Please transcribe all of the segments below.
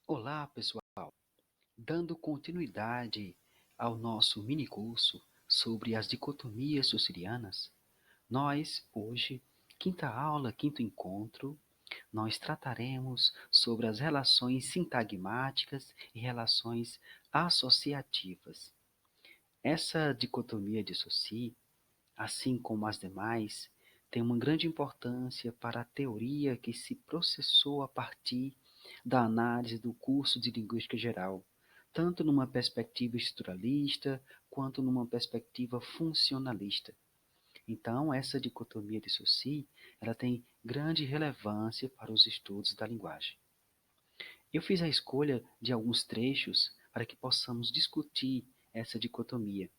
Olá, pessoal! Dando continuidade ao nosso minicurso sobre as dicotomias sussirianas, nós, hoje, quinta aula, quinto encontro, nós trataremos sobre as relações sintagmáticas e relações associativas. Essa dicotomia de Saussure, assim como as demais, tem uma grande importância para a teoria que se processou a partir da análise do curso de Linguística Geral, tanto numa perspectiva estruturalista quanto numa perspectiva funcionalista. Então, essa dicotomia de Saussure, ela tem grande relevância para os estudos da linguagem. Eu fiz a escolha de alguns trechos para que possamos discutir essa dicotomia.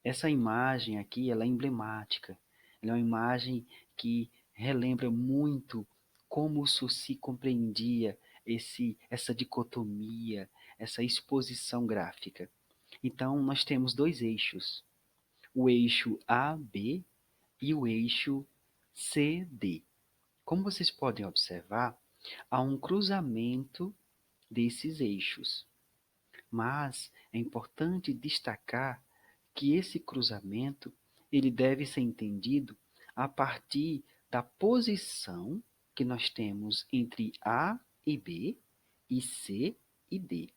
Essa imagem aqui, ela é emblemática. Ela é uma imagem que relembra muito como o Saussure compreendia essa dicotomia, essa exposição gráfica. Então, nós temos dois eixos, o eixo AB e o eixo CD. Como vocês podem observar, há um cruzamento desses eixos, mas é importante destacar que esse cruzamento ele deve ser entendido a partir da posição que nós temos entre A e B e C e D.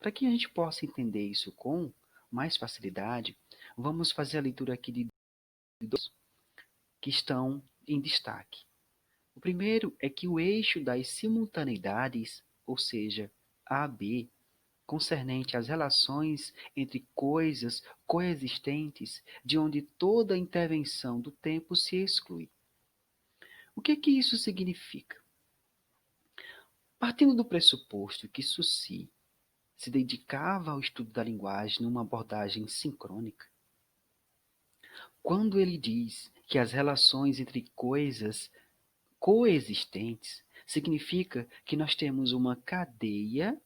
Para que a gente possa entender isso com mais facilidade, vamos fazer a leitura aqui de dois que estão em destaque. O primeiro é que o eixo das simultaneidades, ou seja, AB, concernente às relações entre coisas coexistentes, de onde toda intervenção do tempo se exclui. O que isso significa? Partindo do pressuposto que Saussure se dedicava ao estudo da linguagem numa abordagem sincrônica, quando ele diz que as relações entre coisas coexistentes, significa que nós temos uma cadeia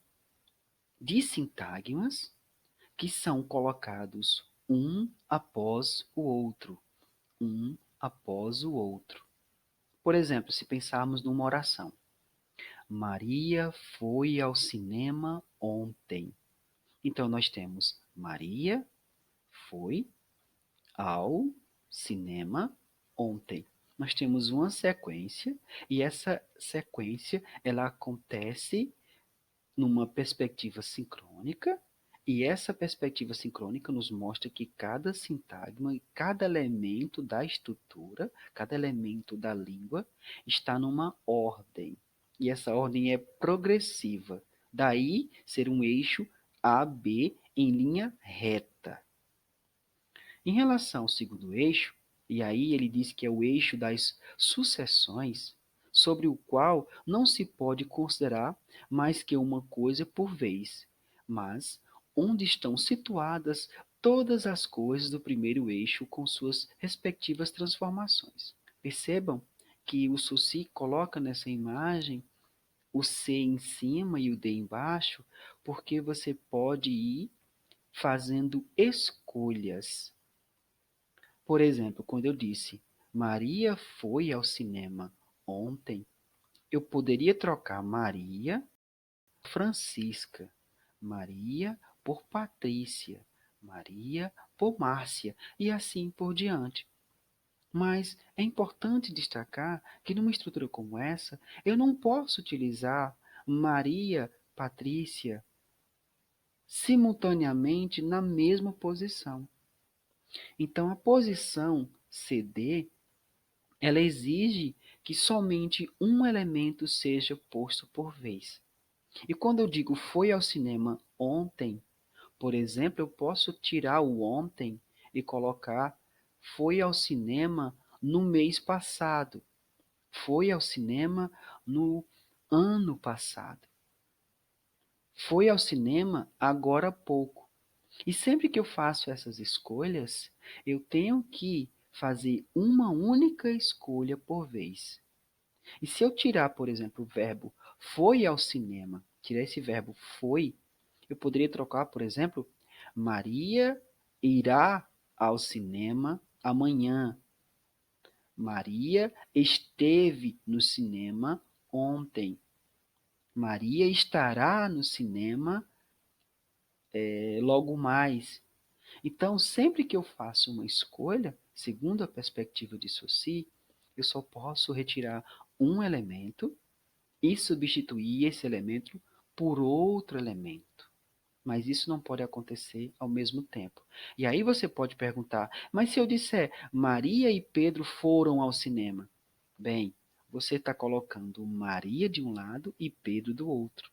de sintagmas que são colocados um após o outro, um após o outro. Por exemplo, se pensarmos numa oração, Maria foi ao cinema ontem. Então, nós temos Maria foi ao cinema ontem. Nós temos uma sequência e essa sequência ela acontece numa perspectiva sincrônica, e essa perspectiva sincrônica nos mostra que cada sintagma e cada elemento da estrutura, cada elemento da língua, está numa ordem. E essa ordem é progressiva. Daí ser um eixo AB em linha reta. Em relação ao segundo eixo, e aí ele diz que é o eixo das sucessões, sobre o qual não se pode considerar mais que uma coisa por vez, mas onde estão situadas todas as coisas do primeiro eixo com suas respectivas transformações. Percebam que o Saussure coloca nessa imagem o C em cima e o D embaixo, porque você pode ir fazendo escolhas. Por exemplo, quando eu disse Maria foi ao cinema ontem, eu poderia trocar Maria por Francisca, Maria por Patrícia, Maria por Márcia e assim por diante. Mas é importante destacar que numa estrutura como essa, eu não posso utilizar Maria, Patrícia simultaneamente na mesma posição. Então, a posição CD ela exige que somente um elemento seja posto por vez. E quando eu digo foi ao cinema ontem, por exemplo, eu posso tirar o ontem e colocar foi ao cinema no mês passado, foi ao cinema no ano passado, foi ao cinema agora há pouco. E sempre que eu faço essas escolhas, eu tenho que fazer uma única escolha por vez. E se eu tirar, por exemplo, o verbo foi ao cinema, tirar esse verbo foi, eu poderia trocar, por exemplo, Maria irá ao cinema amanhã. Maria esteve no cinema ontem. Maria estará no cinema logo mais. Então, sempre que eu faço uma escolha, segundo a perspectiva de Saussure, eu só posso retirar um elemento e substituir esse elemento por outro elemento. Mas isso não pode acontecer ao mesmo tempo. E aí você pode perguntar, mas se eu disser Maria e Pedro foram ao cinema? Bem, você está colocando Maria de um lado e Pedro do outro.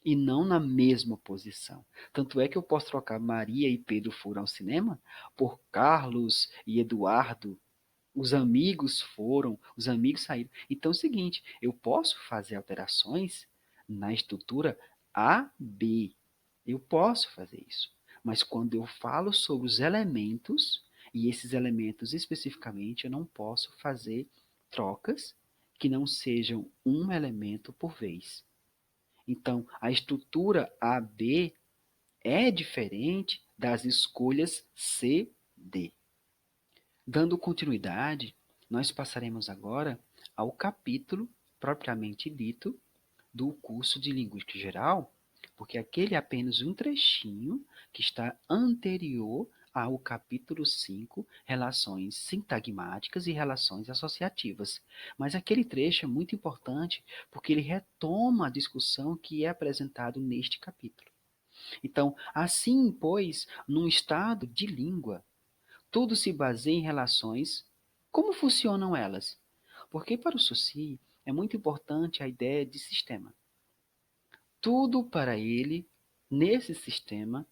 E não na mesma posição. Tanto é que eu posso trocar Maria e Pedro foram ao cinema por Carlos e Eduardo. Os amigos foram, os amigos saíram. Então é o seguinte, eu posso fazer alterações na estrutura A, B. Eu posso fazer isso. Mas quando eu falo sobre os elementos, e esses elementos especificamente, eu não posso fazer trocas que não sejam um elemento por vez. Então, a estrutura AB é diferente das escolhas C, D. Dando continuidade, nós passaremos agora ao capítulo propriamente dito do curso de Linguística Geral, porque aquele é apenas um trechinho que está anterior ao capítulo 5, Relações Sintagmáticas e Relações Associativas. Mas aquele trecho é muito importante porque ele retoma a discussão que é apresentado neste capítulo. Então, assim, pois, num estado de língua, tudo se baseia em relações. Como funcionam elas? Porque para o Saussure é muito importante a ideia de sistema. Tudo para ele, nesse sistema,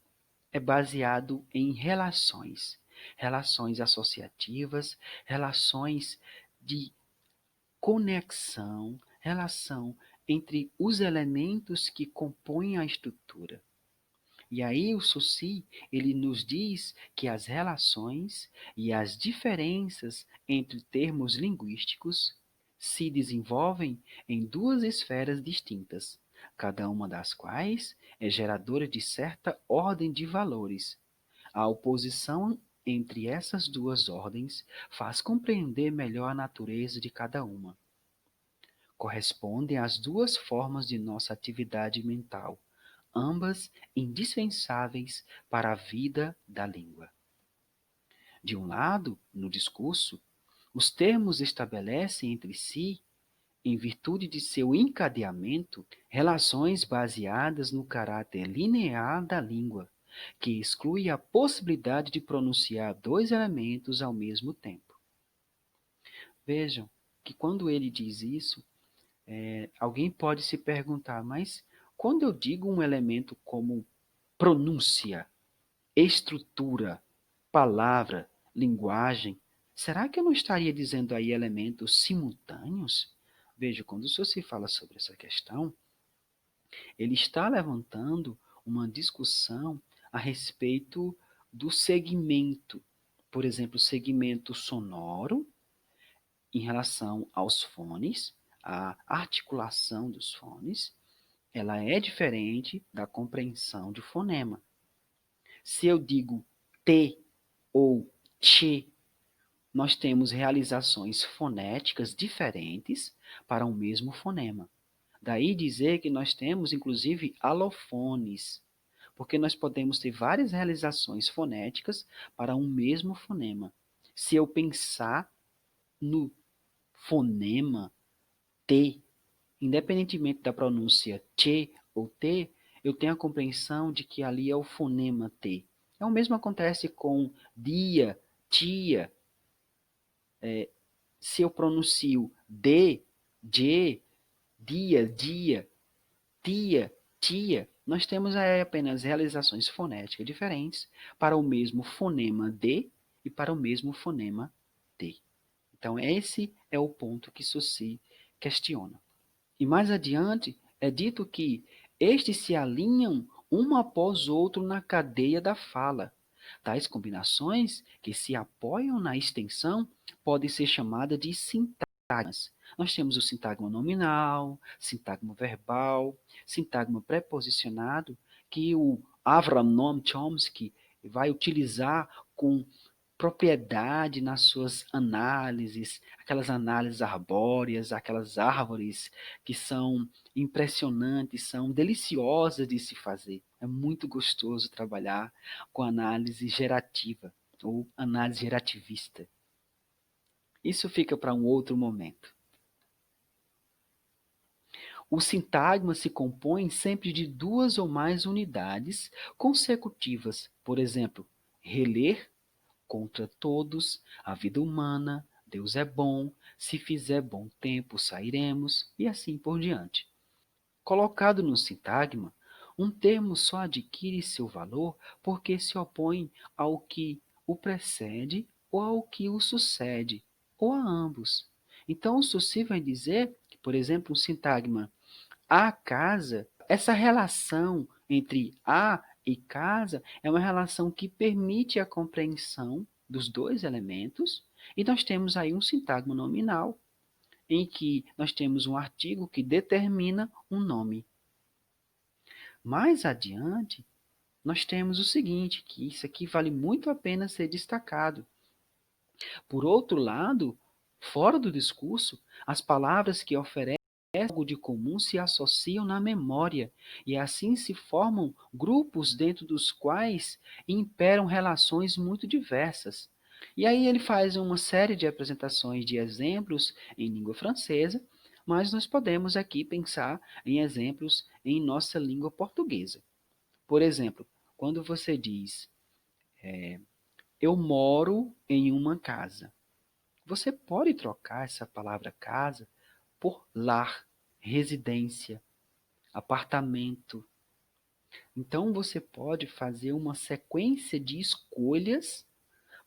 é baseado em relações. Relações associativas, relações de conexão, relação entre os elementos que compõem a estrutura. E aí o Saussure, ele nos diz que as relações e as diferenças entre termos linguísticos se desenvolvem em duas esferas distintas, cada uma das quais é geradora de certa ordem de valores. A oposição entre essas duas ordens faz compreender melhor a natureza de cada uma. Correspondem às duas formas de nossa atividade mental, ambas indispensáveis para a vida da língua. De um lado, no discurso, os termos estabelecem entre si, em virtude de seu encadeamento, relações baseadas no caráter linear da língua, que exclui a possibilidade de pronunciar dois elementos ao mesmo tempo. Vejam que quando ele diz isso, alguém pode se perguntar, mas quando eu digo um elemento como pronúncia, estrutura, palavra, linguagem, será que eu não estaria dizendo aí elementos simultâneos? Veja, quando o senhor se fala sobre essa questão, ele está levantando uma discussão a respeito do segmento, por exemplo, o segmento sonoro em relação aos fones, a articulação dos fones, ela é diferente da compreensão de fonema. Se eu digo T ou T, nós temos realizações fonéticas diferentes para um mesmo fonema. Daí dizer que nós temos, inclusive, alofones, porque nós podemos ter várias realizações fonéticas para um mesmo fonema. Se eu pensar no fonema T, independentemente da pronúncia T ou T, eu tenho a compreensão de que ali é o fonema T. É o mesmo acontece com dia, tia. Se eu pronuncio D, J, dia, tia, tia, nós temos aí apenas realizações fonéticas diferentes para o mesmo fonema D e para o mesmo fonema T. Então, esse é o ponto que Saussure questiona. E mais adiante, é dito que estes se alinham um após outro na cadeia da fala. Tais combinações, que se apoiam na extensão, podem ser chamadas de sintagmas. Nós temos o sintagma nominal, sintagma verbal, sintagma preposicionado, que o Avram Noam Chomsky vai utilizar com propriedade nas suas análises, aquelas análises arbóreas, aquelas árvores que são impressionantes, são deliciosas de se fazer. É muito gostoso trabalhar com análise gerativa ou análise gerativista. Isso fica para um outro momento. O sintagma se compõe sempre de duas ou mais unidades consecutivas. Por exemplo, reler, contra todos, a vida humana, Deus é bom, se fizer bom tempo sairemos, e assim por diante. Colocado no sintagma, um termo só adquire seu valor porque se opõe ao que o precede ou ao que o sucede, ou a ambos. Então, o Suci vai dizer que, por exemplo, um sintagma a casa, essa relação entre a e casa é uma relação que permite a compreensão dos dois elementos, e nós temos aí um sintagma nominal, em que nós temos um artigo que determina um nome. Mais adiante, nós temos o seguinte, que isso aqui vale muito a pena ser destacado. Por outro lado, fora do discurso, as palavras que oferecem algo de comum se associam na memória, e assim se formam grupos dentro dos quais imperam relações muito diversas. E aí ele faz uma série de apresentações de exemplos em língua francesa, mas nós podemos aqui pensar em exemplos em nossa língua portuguesa. Por exemplo, quando você diz, eu moro em uma casa, você pode trocar essa palavra casa por lar, residência, apartamento. Então você pode fazer uma sequência de escolhas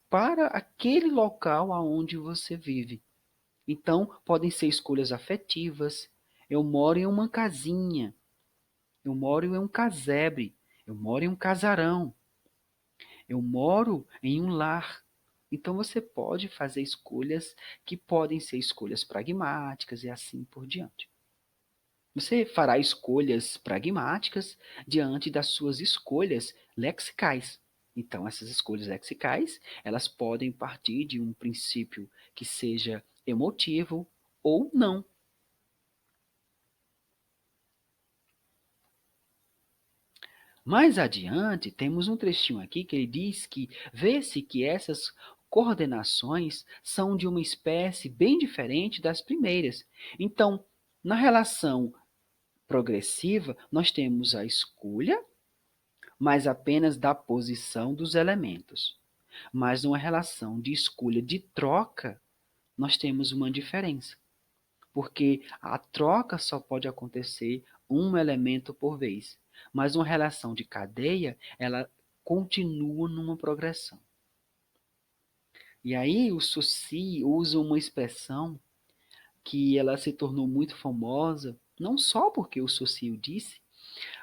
para aquele local aonde você vive. Então podem ser escolhas afetivas. Eu moro em uma casinha, eu moro em um casebre, eu moro em um casarão, eu moro em um lar. Então você pode fazer escolhas que podem ser escolhas pragmáticas e assim por diante. Você fará escolhas pragmáticas diante das suas escolhas lexicais. Então, essas escolhas lexicais, elas podem partir de um princípio que seja emotivo ou não. Mais adiante, temos um trechinho aqui que ele diz que vê-se que essas coordenações são de uma espécie bem diferente das primeiras. Então, na relação progressiva, nós temos a escolha, mas apenas da posição dos elementos. Mas numa relação de escolha de troca, nós temos uma diferença, porque a troca só pode acontecer um elemento por vez, mas uma relação de cadeia, ela continua numa progressão. E aí o Suci usa uma expressão que ela se tornou muito famosa, não só porque o Suci o disse,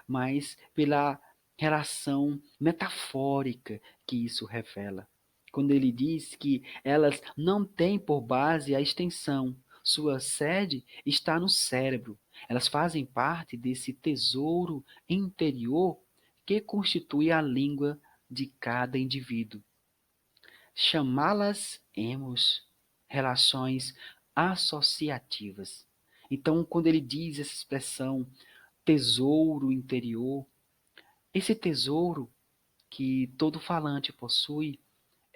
mas pela relação metafórica que isso revela. Quando ele diz que elas não têm por base a extensão, sua sede está no cérebro. Elas fazem parte desse tesouro interior que constitui a língua de cada indivíduo. Chamá-las-emos relações associativas. Então, quando ele diz essa expressão tesouro interior, esse tesouro que todo falante possui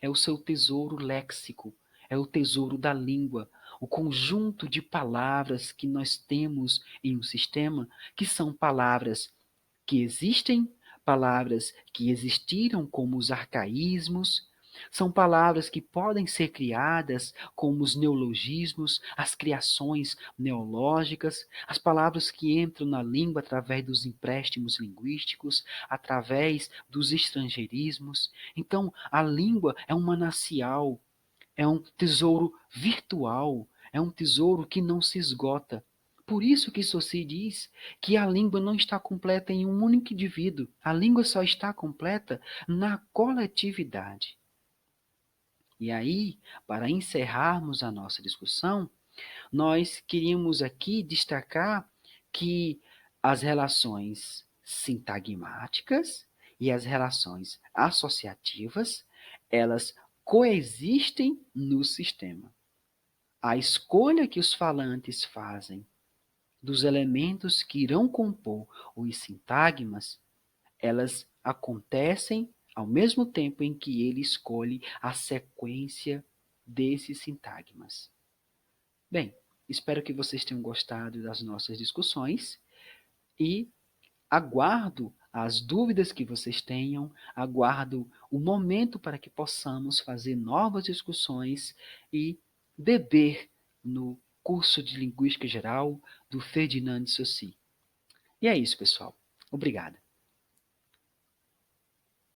é o seu tesouro léxico, é o tesouro da língua, o conjunto de palavras que nós temos em um sistema, que são palavras que existem, palavras que existiram como os arcaísmos, são palavras que podem ser criadas como os neologismos, as criações neológicas, as palavras que entram na língua através dos empréstimos linguísticos, através dos estrangeirismos. Então, a língua é um manancial, é um tesouro virtual, é um tesouro que não se esgota. Por isso que Saussure diz que a língua não está completa em um único indivíduo. A língua só está completa na coletividade. E aí, para encerrarmos a nossa discussão, nós queríamos aqui destacar que as relações sintagmáticas e as relações associativas, elas coexistem no sistema. A escolha que os falantes fazem dos elementos que irão compor os sintagmas, elas acontecem ao mesmo tempo em que ele escolhe a sequência desses sintagmas. Bem, espero que vocês tenham gostado das nossas discussões e aguardo as dúvidas que vocês tenham, aguardo o momento para que possamos fazer novas discussões e beber no curso de Linguística Geral do Ferdinand de Saussure. E é isso, pessoal. Obrigado.